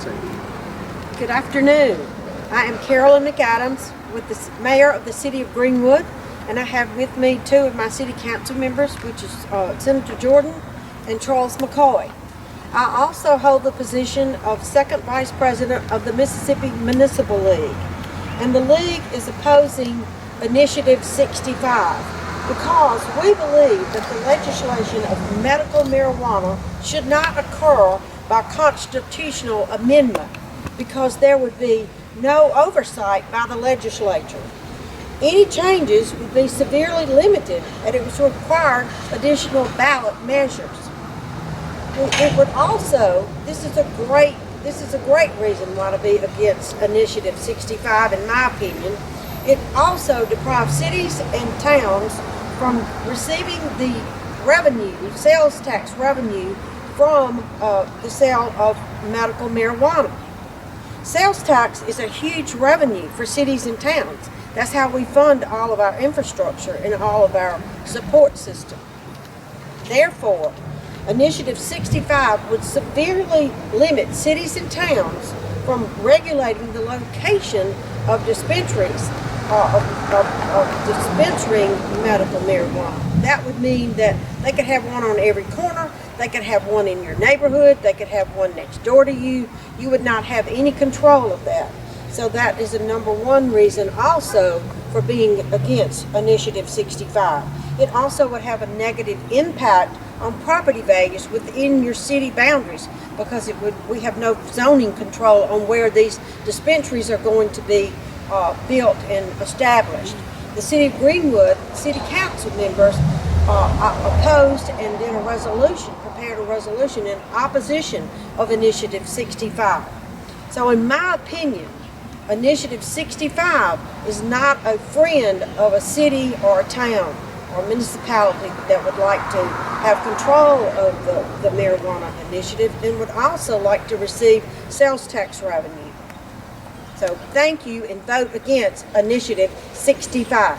proceed. Good afternoon. I am Carolyn McAdams with the Mayor of the City of Greenwood, and I have with me two of my City Council members, which is Senator Jordan and Charles McCoy. I also hold the position of Second Vice President of the Mississippi Municipal League, and the League is opposing Initiative 65 because we believe that the legislation of medical marijuana should not occur by constitutional amendment because there would be no oversight by the legislature. Any changes would be severely limited and it would require additional ballot measures. It would also, this is a great reason why to be against Initiative 65 in my opinion. It also deprives cities and towns from receiving the revenue, sales tax revenue from the sale of medical marijuana. Sales tax is a huge revenue for cities and towns. That's how we fund all of our infrastructure and all of our support system. Therefore, Initiative 65 would severely limit cities and towns from regulating the location of dispensaries of dispensing medical marijuana. That would mean that they could have one on every corner, they could have one in your neighborhood, they could have one next door to you. You would not have any control of that. So that is the number one reason also for being against Initiative 65. It also would have a negative impact on property values within your city boundaries because we have no zoning control on where these dispensaries are going to be built and established. The City of Greenwood, City Council members opposed and did prepared a resolution in opposition of Initiative 65. So in my opinion, Initiative 65 is not a friend of a city or a town or municipality that would like to have control of the marijuana initiative and would also like to receive sales tax revenue. So thank you and vote against Initiative 65.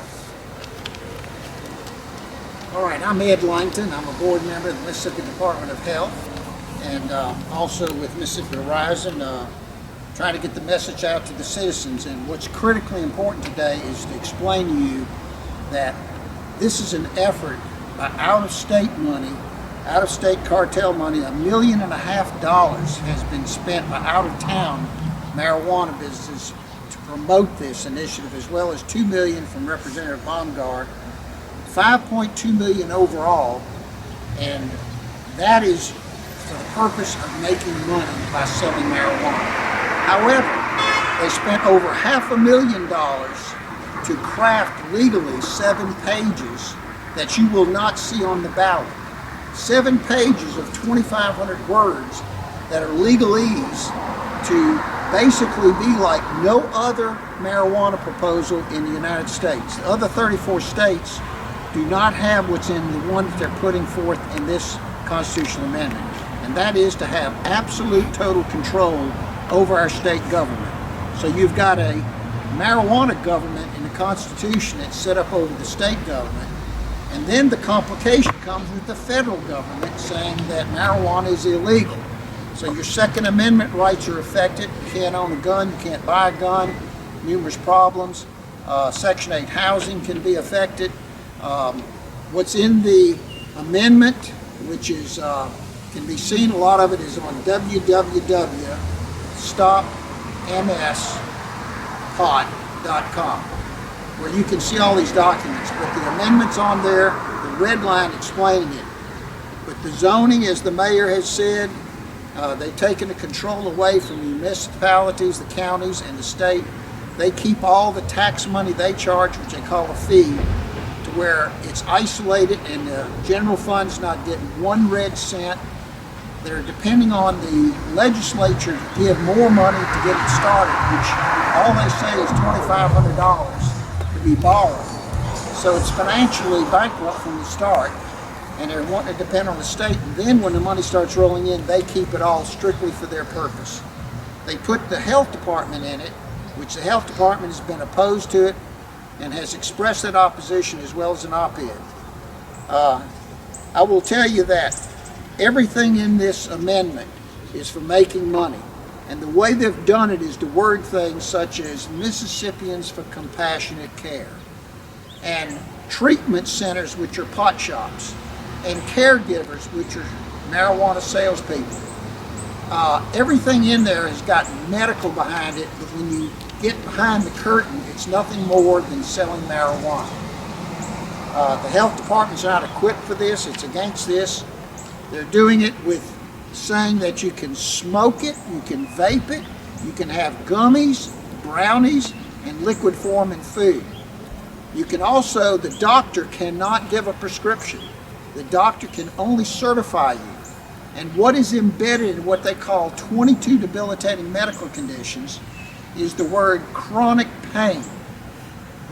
All right, I'm Ed Langton. I'm a board member of the Mississippi Department of Health and also with Mississippi Horizon, trying to get the message out to the citizens. And what's critically important today is to explain to you that this is an effort by out-of-state money, out-of-state cartel money. $1.5 million has been spent by out-of-town marijuana businesses to promote this initiative, as well as $2 million from Representative Baumgart, $5.2 million overall, and that is for the purpose of making money by selling marijuana. However, they spent over $500,000 to craft legally 7 pages that you will not see on the ballot. 7 pages of 2,500 words that are legalese to basically be like no other marijuana proposal in the United States. The other 34 states do not have what's in the one that they're putting forth in this constitutional amendment, and that is to have absolute total control over our state government. So you've got a marijuana government in the Constitution that's set up over the state government, and then the complication comes with the federal government saying that marijuana is illegal. So your Second Amendment rights are affected. You can't own a gun, you can't buy a gun, numerous problems. Section 8 housing can be affected. What's in the amendment, which is can be seen, a lot of it is on www.stopmspot.com, where you can see all these documents. But the amendment's on there, the red line explaining it. But the zoning, as the mayor has said, they've taken the control away from the municipalities, the counties, and the state. They keep all the tax money they charge, which they call a fee, to where it's isolated and the general fund's not getting 1 red cent. They're depending on the legislature to give more money to get it started, which all they say is $2,500 to be borrowed. So it's financially bankrupt from the start, and they're wanting to depend on the state, and then when the money starts rolling in, they keep it all strictly for their purpose. They put the health department in it, which the health department has been opposed to it and has expressed that opposition as well as an op-ed. I will tell you that everything in this amendment is for making money. And the way they've done it is to word things such as Mississippians for Compassionate Care, and treatment centers, which are pot shops, and caregivers, which are marijuana salespeople. Everything in there has got medical behind it, but when you get behind the curtain, it's nothing more than selling marijuana. The health department's not equipped for this. It's against this. They're doing it with saying that you can smoke it, you can vape it, you can have gummies, brownies, and liquid form in food. You can also, the doctor cannot give a prescription. The doctor can only certify you. And what is embedded in what they call 22 debilitating medical conditions is the word chronic pain.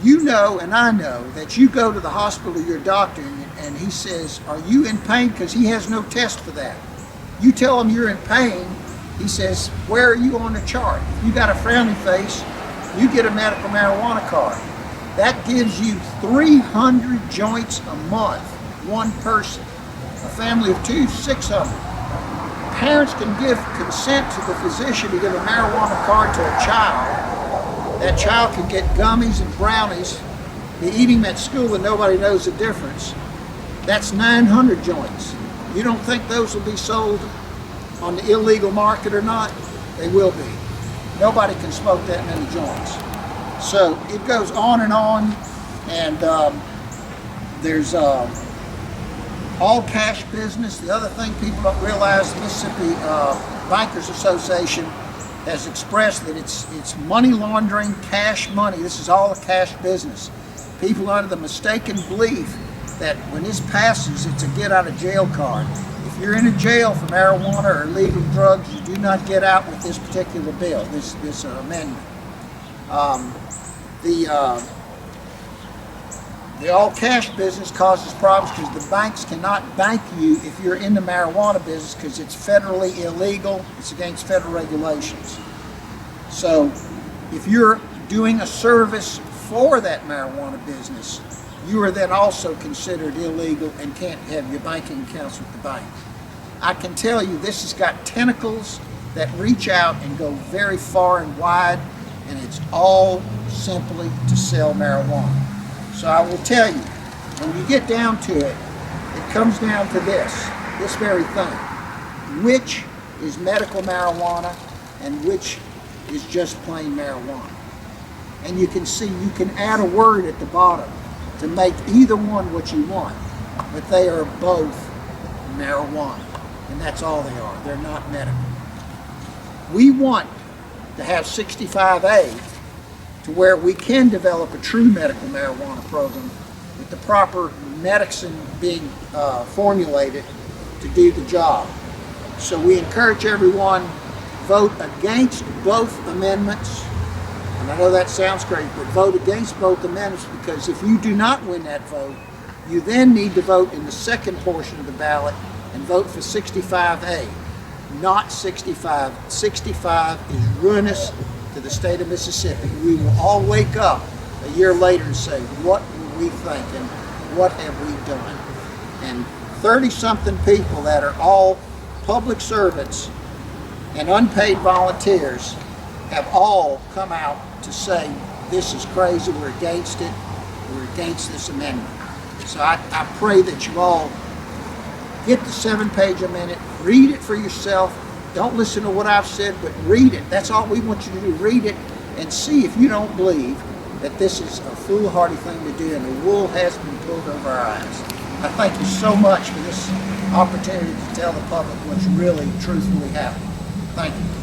You know, and I know, that you go to the hospital to your doctor and he says, "Are you in pain?" Because he has no test for that. You tell him you're in pain, he says, "Where are you on the chart?" If you got a frowny face, you get a medical marijuana card. That gives you 300 joints a month, one person. A family of two, 600. Parents can give consent to the physician to give a marijuana card to a child. That child can get gummies and brownies, be eating them at school and nobody knows the difference. That's 900 joints. You don't think those will be sold on the illegal market or not? They will be. Nobody can smoke that many joints. So it goes on, and there's all cash business. The other thing people don't realize, the Mississippi Bankers Association has expressed that it's money laundering, cash money. This is all a cash business. People are under the mistaken belief that when this passes, it's a get out of jail card. If you're in a jail for marijuana or illegal drugs, you do not get out with this particular bill, this amendment. The all-cash business causes problems because the banks cannot bank you if you're in the marijuana business because it's federally illegal. It's against federal regulations. So if you're doing a service for that marijuana business, you are then also considered illegal and can't have your banking accounts with the bank. I can tell you this has got tentacles that reach out and go very far and wide, and it's all simply to sell marijuana. So I will tell you, when you get down to it, it comes down to this very thing. Which is medical marijuana and which is just plain marijuana? And you can see, you can add a word at the bottom to make either one what you want, but they are both marijuana, and that's all they are. They're not medical. We want to have 65A to where we can develop a true medical marijuana program with the proper medicine being formulated to do the job. So we encourage everyone, vote against both amendments. And I know that sounds great, but vote against both amendments, because if you do not win that vote, you then need to vote in the second portion of the ballot and vote for 65A, not 65. 65 is ruinous to the state of Mississippi. We will all wake up a year later and say, what were we thinking? What have we done? And 30-something people that are all public servants and unpaid volunteers have all come out to say, this is crazy, we're against it, we're against this amendment. So I pray that you all get the 7-page amendment, read it for yourself. Don't listen to what I've said, but read it. That's all we want you to do. Read it and see if you don't believe that this is a foolhardy thing to do and the wool has been pulled over our eyes. I thank you so much for this opportunity to tell the public what's really, truthfully happening. Thank you.